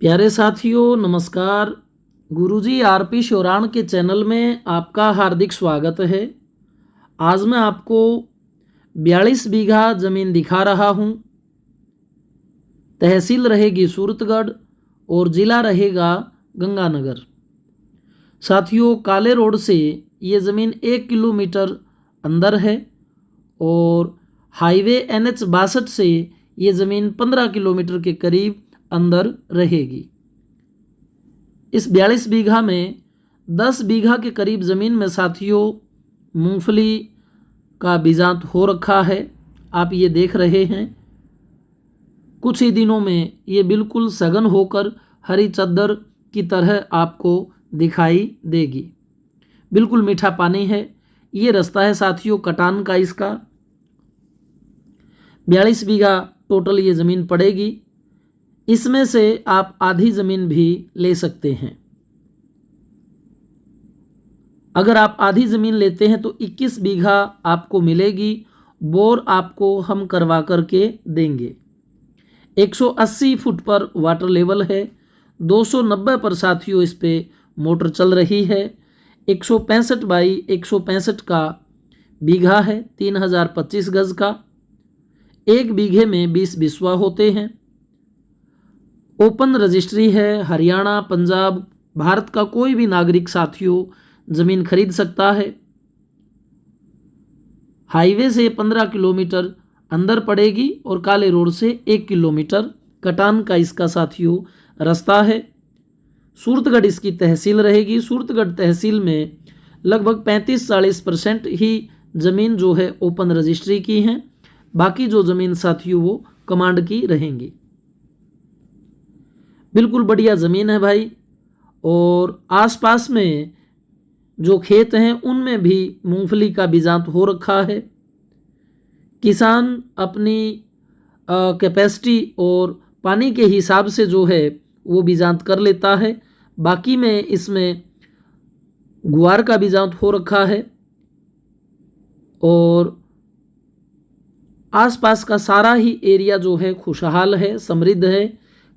प्यारे साथियों नमस्कार। गुरुजी आरपी शोराण के चैनल में आपका हार्दिक स्वागत है। आज मैं आपको 42 बीघा ज़मीन दिखा रहा हूँ। तहसील रहेगी सूरतगढ़ और ज़िला रहेगा गंगानगर। साथियों काले रोड से ये ज़मीन 1 किलोमीटर अंदर है और हाईवे NH 62 से ये ज़मीन 15 किलोमीटर के करीब अंदर रहेगी। इस 42 बीघा में 10 बीघा के करीब ज़मीन में साथियों मूंगफली का बीजांत हो रखा है। आप ये देख रहे हैं, कुछ ही दिनों में ये बिल्कुल सघन होकर हरी चद्दर की तरह आपको दिखाई देगी। बिल्कुल मीठा पानी है। ये रास्ता है साथियों कटान का। इसका 42 बीघा टोटल ये ज़मीन पड़ेगी। इसमें से आप आधी ज़मीन भी ले सकते हैं। अगर आप आधी ज़मीन लेते हैं तो 21 बीघा आपको मिलेगी। बोर आपको हम करवा करके देंगे। 180 फुट पर वाटर लेवल है। 290 पर साथियों इस पे मोटर चल रही है। 165 बाई 165 का बीघा है। 3025 गज का। एक बीघे में 20 बिस्वा होते हैं। ओपन रजिस्ट्री है। हरियाणा, पंजाब, भारत का कोई भी नागरिक साथियों ज़मीन खरीद सकता है। हाईवे से 15 किलोमीटर अंदर पड़ेगी और काले रोड से 1 किलोमीटर कटान का इसका साथियों रास्ता है। सूरतगढ़ इसकी तहसील रहेगी। सूरतगढ़ तहसील में लगभग 35-40% ही ज़मीन जो है ओपन रजिस्ट्री की हैं। बाकी जो ज़मीन साथियों वो कमांड की रहेंगी। बिल्कुल बढ़िया ज़मीन है भाई। और आसपास में जो खेत हैं उनमें भी मूंगफली का बीजांत हो रखा है। किसान अपनी कैपेसिटी और पानी के हिसाब से जो है वो बीजांत कर लेता है। बाकी में इसमें गुआर का बीजांत हो रखा है और आसपास का सारा ही एरिया जो है खुशहाल है, समृद्ध है।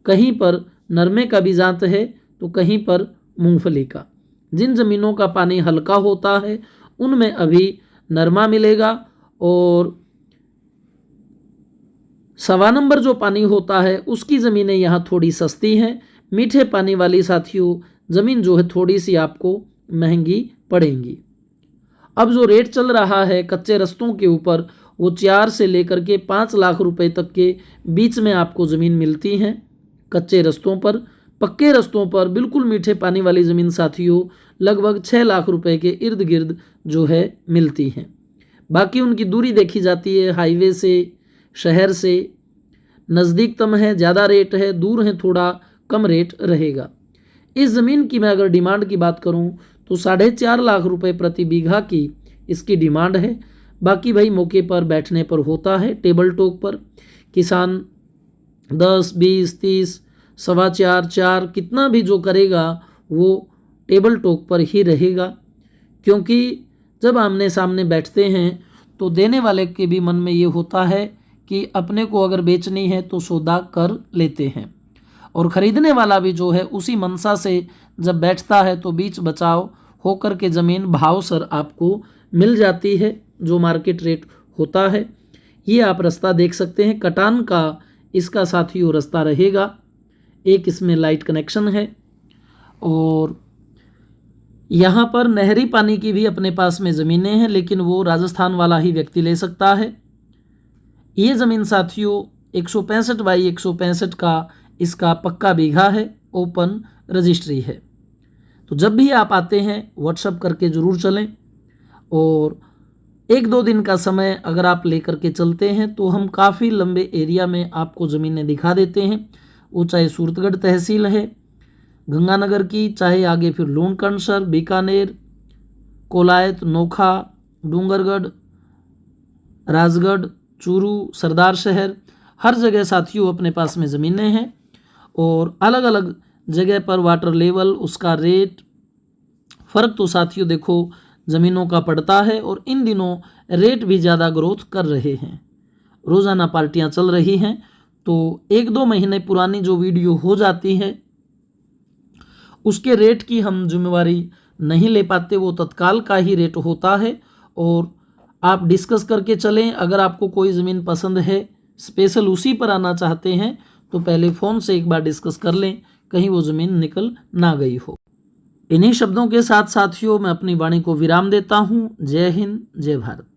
कहीं पर नरमे का बीजांत है तो कहीं पर मूंगफली का। जिन ज़मीनों का पानी हल्का होता है उनमें अभी नरमा मिलेगा और 1.25 नंबर जो पानी होता है उसकी ज़मीनें यहाँ थोड़ी सस्ती हैं। मीठे पानी वाली साथियों ज़मीन जो है थोड़ी सी आपको महंगी पड़ेंगी। अब जो रेट चल रहा है कच्चे रस्तों के ऊपर वो 4 से लेकर के 5 लाख रुपए तक के बीच में आपको ज़मीन मिलती हैं। कच्चे रस्तों पर, पक्के रस्तों पर बिल्कुल मीठे पानी वाली ज़मीन साथियों लगभग 6 लाख रुपए के इर्द गिर्द जो है मिलती हैं। बाकी उनकी दूरी देखी जाती है। हाईवे से, शहर से नज़दीकतम है ज़्यादा रेट है, दूर है थोड़ा कम रेट रहेगा। इस ज़मीन की मैं अगर डिमांड की बात करूं तो 4.5 लाख रुपए प्रति बीघा की इसकी डिमांड है। बाकी भाई मौके पर बैठने पर होता है। टेबल टॉक पर किसान 10, 20, 30, 4.25, 4 कितना भी जो करेगा वो टेबल टॉक पर ही रहेगा। क्योंकि जब आमने सामने बैठते हैं तो देने वाले के भी मन में ये होता है कि अपने को अगर बेचनी है तो सौदा कर लेते हैं और ख़रीदने वाला भी जो है उसी मनसा से जब बैठता है तो बीच बचाव होकर के ज़मीन भाव सर आपको मिल जाती है जो मार्केट रेट होता है। ये आप रास्ता देख सकते हैं। कटान का इसका साथियों रास्ता रहेगा। एक इसमें लाइट कनेक्शन है और यहाँ पर नहरी पानी की भी अपने पास में ज़मीनें हैं, लेकिन वो राजस्थान वाला ही व्यक्ति ले सकता है। ये ज़मीन साथियों 165 बाई 165 का इसका पक्का बीघा है, ओपन रजिस्ट्री है। तो जब भी आप आते हैं व्हाट्सएप करके ज़रूर चलें और 1-2 दिन का समय अगर आप लेकर के चलते हैं तो हम काफ़ी लंबे एरिया में आपको ज़मीनें दिखा देते हैं। वो चाहे सूरतगढ़ तहसील है गंगानगर की, चाहे आगे फिर लूणकरणसर, बीकानेर, कोलायत, नोखा, डूंगरगढ़, राजगढ़, चूरू, सरदार शहर, हर जगह साथियों अपने पास में ज़मीनें हैं और अलग अलग जगह पर वाटर लेवल, उसका रेट, फ़र्क तो साथियों देखो ज़मीनों का पड़ता है। और इन दिनों रेट भी ज़्यादा ग्रोथ कर रहे हैं। रोज़ाना पार्टियां चल रही हैं तो 1-2 महीने पुरानी जो वीडियो हो जाती है उसके रेट की हम जिम्मेवारी नहीं ले पाते, वो तत्काल का ही रेट होता है। और आप डिस्कस करके चलें। अगर आपको कोई ज़मीन पसंद है, स्पेशल उसी पर आना चाहते हैं, तो पहले फ़ोन से एक बार डिस्कस कर लें, कहीं वो ज़मीन निकल ना गई हो। इन्हीं शब्दों के साथ साथियों मैं अपनी वाणी को विराम देता हूँ। जय हिंद, जय भारत।